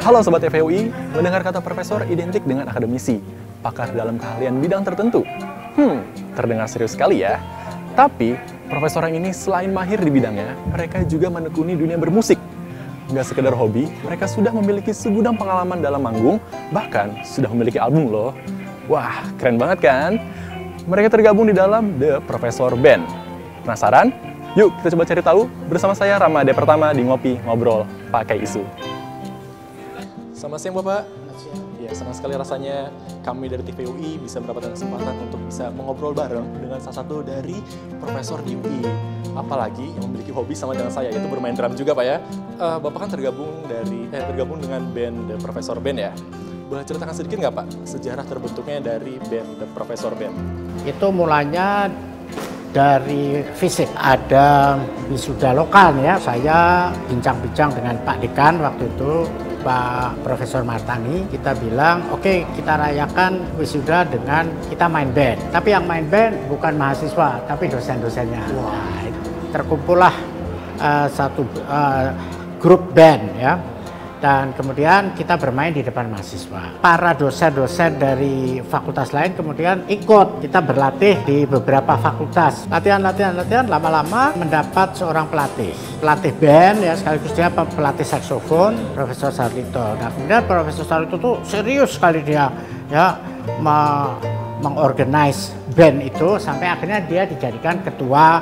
Halo Sobat FEUI, mendengar kata profesor identik dengan akademisi, pakar dalam keahlian bidang tertentu. Terdengar serius sekali ya. Tapi, profesor yang ini selain mahir di bidangnya, mereka juga menekuni dunia bermusik. Nggak sekedar hobi, mereka sudah memiliki segudang pengalaman dalam manggung, bahkan sudah memiliki album loh. Wah, keren banget kan? Mereka tergabung di dalam The Professor Band. Penasaran? Yuk kita coba cari tahu bersama saya Rama Pertama di Ngopi Ngobrol Pakai Isu. Selamat siang Bapak. Selamat siang. Ya, senang sekali rasanya kami dari TVUI bisa mendapatkan kesempatan untuk bisa mengobrol bareng dengan salah satu dari profesor di UI. Apalagi yang memiliki hobi sama dengan saya, yaitu bermain drum juga Pak ya. Bapak kan tergabung dengan band The Professor Band ya. Boleh ceritakan sedikit nggak Pak sejarah terbentuknya dari band The Professor Band? Itu mulanya dari fisik. Ada wisuda lokal ya. Saya bincang-bincang dengan Pak Dekan waktu itu, Pak Profesor Martani. Kita bilang, oke, kita rayakan wisuda dengan kita main band. Tapi yang main band bukan mahasiswa, tapi dosen-dosennya. Wah, terkumpullah satu grup band ya. Dan kemudian kita bermain di depan mahasiswa. Para dosen-dosen dari fakultas lain kemudian ikut. Kita berlatih di beberapa fakultas. Latihan, lama-lama mendapat seorang pelatih. Pelatih band ya, sekaligus dia pelatih saksofon, Profesor Sarlito. Nah, kemudian Profesor Sarlito tuh serius sekali dia ya mengorganize band itu sampai akhirnya dia dijadikan ketua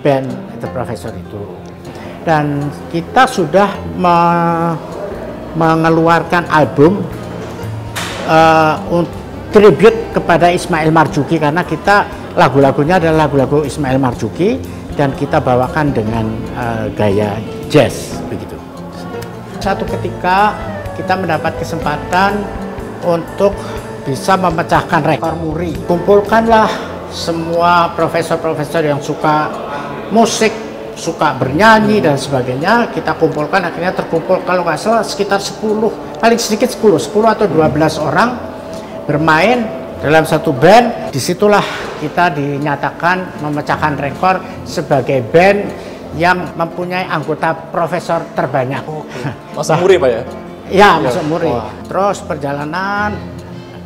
band The Professor itu. Dan kita sudah mengeluarkan album tribute kepada Ismail Marzuki, karena kita lagu-lagunya adalah lagu-lagu Ismail Marzuki dan kita bawakan dengan gaya jazz begitu. Satu ketika kita mendapat kesempatan untuk bisa memecahkan rekor muri. Kumpulkanlah semua profesor-profesor yang suka musik, suka bernyanyi dan sebagainya, kita kumpulkan, akhirnya terkumpul kalau nggak salah sekitar 10, paling sedikit 10 atau 12 orang bermain dalam satu band. Disitulah kita dinyatakan memecahkan rekor sebagai band yang mempunyai anggota profesor terbanyak. Masuk muri Pak ya? Ya, masuk muri. Terus perjalanan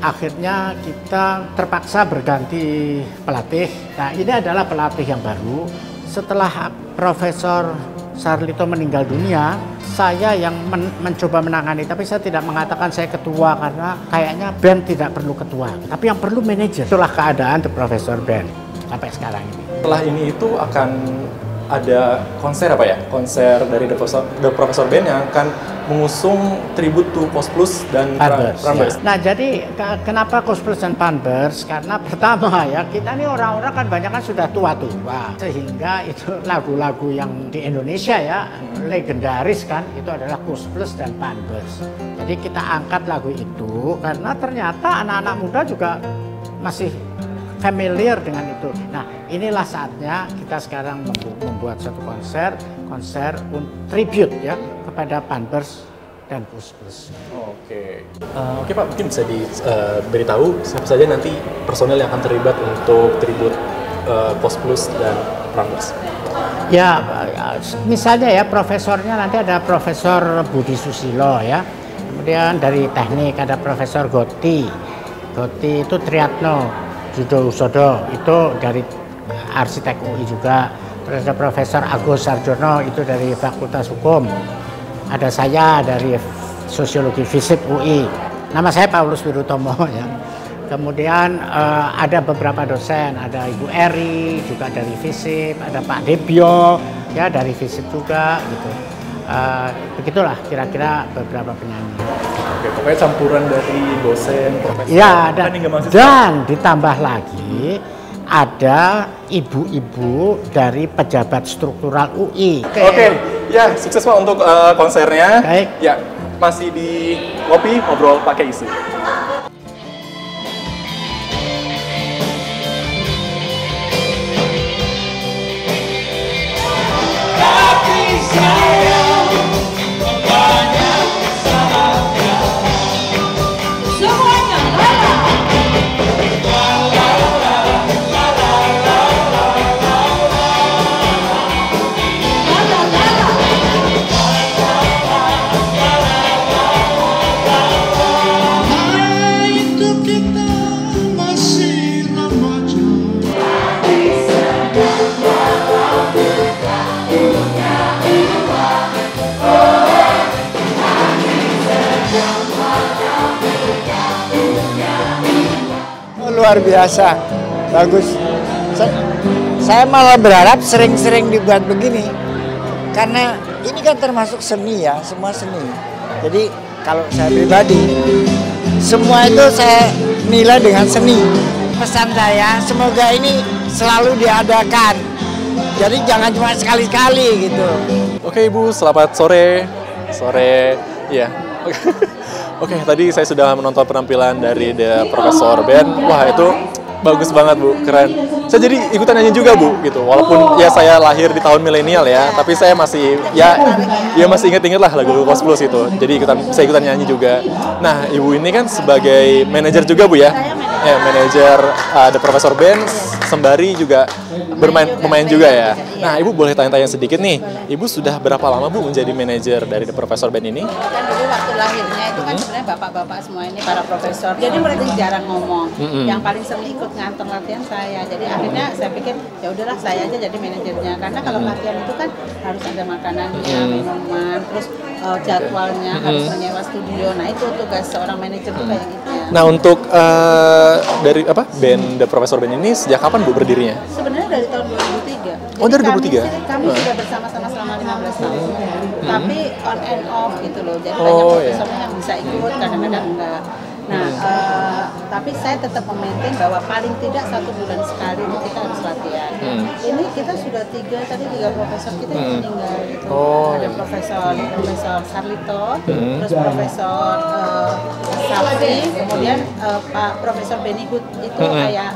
akhirnya kita terpaksa berganti pelatih. Nah, ini adalah pelatih yang baru. Setelah Profesor Sarlito meninggal dunia, saya yang mencoba menangani, tapi saya tidak mengatakan saya ketua karena kayaknya band tidak perlu ketua, tapi yang perlu manajer. Itulah keadaan The Professor Band sampai sekarang ini. Setelah ini itu akan ada konser apa ya? Konser dari The Professor Band yang akan mengusung tribute to Kos Plus dan Prambors. Ya. Nah, jadi kenapa Kos Plus dan Prambors? Karena pertama ya, kita ini orang-orang kan banyak kan sudah tua-tua, sehingga itu lagu-lagu yang di Indonesia ya legendaris kan itu adalah Kos Plus dan Prambors. Jadi kita angkat lagu itu karena ternyata anak-anak muda juga masih familiar dengan itu. Nah, inilah saatnya kita sekarang membuat satu konser tribute ya kepada Prambors dan Kos Plus. Oke Pak, mungkin bisa diberitahu siapa saja nanti personel yang akan terlibat untuk tribute Kos Plus dan Prambors. Ya, misalnya ya profesornya nanti ada Profesor Budi Susilo ya. Kemudian dari teknik ada Profesor Goti itu Triatno Judo Usodo, itu dari arsitek UI juga. Terus ada Profesor Agus Sarjono, itu dari Fakultas Hukum. Ada saya dari Sosiologi Fisip UI. Nama saya Paulus Wirutomo ya. Kemudian ada beberapa dosen, ada Ibu Eri juga dari Fisip, ada Pak Debyo ya dari Fisip juga gitu. Begitulah kira-kira beberapa penyanyi. Oke, pokoknya campuran dari dosen, profesor, ya, dan ditambah lagi ada ibu-ibu dari pejabat struktural UI. Oke, ya sukses Pak untuk konsernya. Baik. Ya, masih di Ngopi Ngobrol Pakai Isu. luar biasa, bagus. Saya malah berharap sering-sering dibuat begini, karena ini kan termasuk seni ya, semua seni. Jadi kalau saya pribadi, semua itu saya nilai dengan seni. Pesan saya, semoga ini selalu diadakan. Jadi jangan cuma sekali-kali gitu. Oke Ibu, selamat sore. Sore, iya. Oke, tadi saya sudah menonton penampilan dari The Professor Band. Wah, itu bagus banget Bu, keren. Saya jadi ikutan nyanyi juga Bu, gitu. Walaupun ya saya lahir di tahun milenial ya, tapi saya masih masih inget-inget lah lagu Kos Plus itu. Jadi saya ikutan nyanyi juga. Nah, Ibu ini kan sebagai manajer juga Bu ya? Ya, manajer The Professor Band, sembari juga pemain juga ya. Nah, Ibu boleh tanya-tanya sedikit nih. Ibu sudah berapa lama Bu menjadi manajer dari The Professor Band ini? Kan dulu waktu lahirnya itu kan sebenarnya bapak-bapak semua ini para profesor. Jadi mereka jarang ngomong. Yang paling sering ikut nganter latihan saya. Jadi akhirnya saya pikir ya udahlah saya aja jadi manajernya. Karena kalau latihan itu kan harus ada makanannya, minuman, terus jadwalnya, harus menyewa studio. Nah, itu tugas seorang manajer tuh kayak gitu ya. Nah, untuk dari band The Professor Band ini sejak kapan Bu berdirinya? Sebenarnya dari tahun 2003. Oh, dari 2003? Kami sudah bersama-sama selama 15 tahun. Tapi on and off gitu loh. Jadi banyak profesornya yang bisa ikut, kadang-kadang enggak. Nah, tapi saya tetap memaintain bahwa paling tidak 1 bulan sekali itu kita harus latihan. Ini kita sudah tiga profesor kita yang meninggal gitu. Ada Profesor Sarlito, terus Profesor Safi, kemudian Pak Profesor Benny Hood itu ayah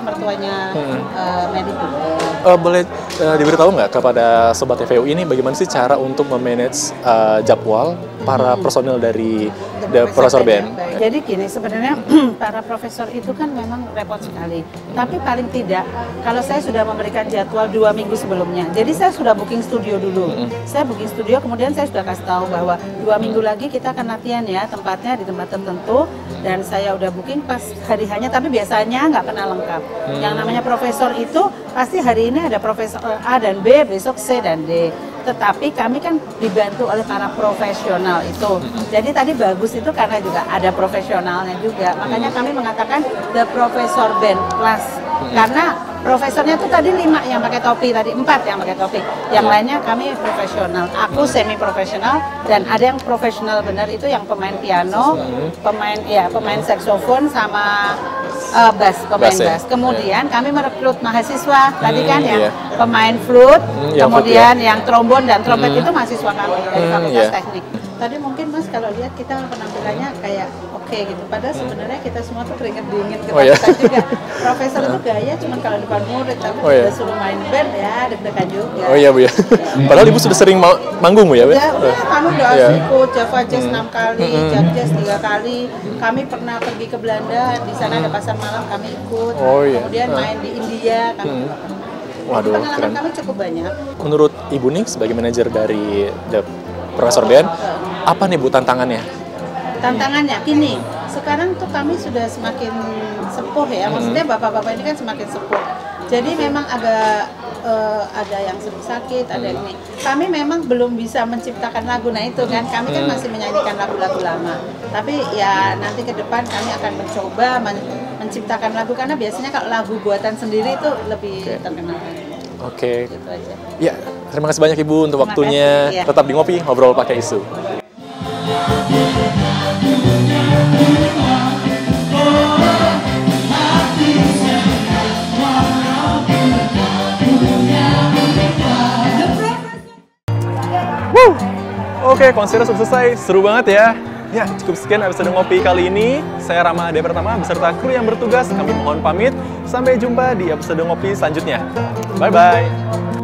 mertuanya Mary Hood. Boleh diberitahu nggak kepada Sobat TVU ini bagaimana sih cara untuk memanage jadwal para personil dari The Professor Band? Jadi gini, sebenarnya para profesor itu kan memang repot sekali. Tapi paling tidak, kalau saya sudah memberikan jadwal 2 minggu sebelumnya. Jadi saya sudah booking studio dulu. Saya booking studio, kemudian saya sudah kasih tahu bahwa 2 minggu lagi kita akan latihan ya, tempatnya di tempat tertentu. Dan saya udah booking pas hari hanya, tapi biasanya nggak pernah lengkap. Yang namanya profesor itu pasti hari ini ada profesor A dan B, besok C dan D. Tetapi kami kan dibantu oleh para profesional itu. Jadi tadi bagus itu karena juga ada profesionalnya juga. Makanya kami mengatakan The Professor Band Plus. Karena profesornya tuh tadi 5 yang pakai topi, tadi 4 yang pakai topi. Yang lainnya kami profesional. Aku semi profesional dan ada yang profesional benar itu yang pemain piano, pemain saksofon sama pemain bass. Kemudian kami merekrut mahasiswa tadi kan yang pemain flute, kemudian yang trombon dan trompet itu mahasiswa kami dari Fakultas Teknik. Tadi mungkin Mas kalau lihat kita penampilannya kayak oke gitu. Padahal sebenarnya kita semua tuh keringet dingin ketakutan juga. Profesor itu gaya cuma kalau depan murid, tapi udah suruh main band ya deg-degan juga. Oh iya Bu ya. Padahal Ibu sudah sering manggung Bu ya? Ya udah, kami udah ikut Java Jazz 6 kali, Jazz Jazz 3 kali. Kami pernah pergi ke Belanda, di sana ada pasar malam kami ikut. Kemudian main di India kami. Waduh, pengalaman kami cukup banyak. Menurut Ibu nih sebagai manajer dari The Professor Band, apa nih Bu tantangannya? Tantangannya gini, sekarang tuh kami sudah semakin sepuh ya, maksudnya bapak-bapak ini kan semakin sepuh. Jadi memang agak ada yang sakit, ada yang ini. Kami memang belum bisa menciptakan lagu, nah itu kan kami kan masih menyanyikan lagu-lagu lama. Tapi ya nanti ke depan kami akan mencoba menciptakan lagu karena biasanya kalau lagu buatan sendiri itu lebih terkenal. Oke. Gitu aja. Ya, terima kasih banyak Ibu untuk waktunya. Tetap di Ngopi, ngobrol pakai isu. Oke, konsernya sudah selesai. Seru banget ya. Ya, cukup sekian episode Ngopi kali ini. Saya Rama Ade Pertama beserta kru yang bertugas. Kami mohon pamit. Sampai jumpa di episode Ngopi selanjutnya. Bye-bye.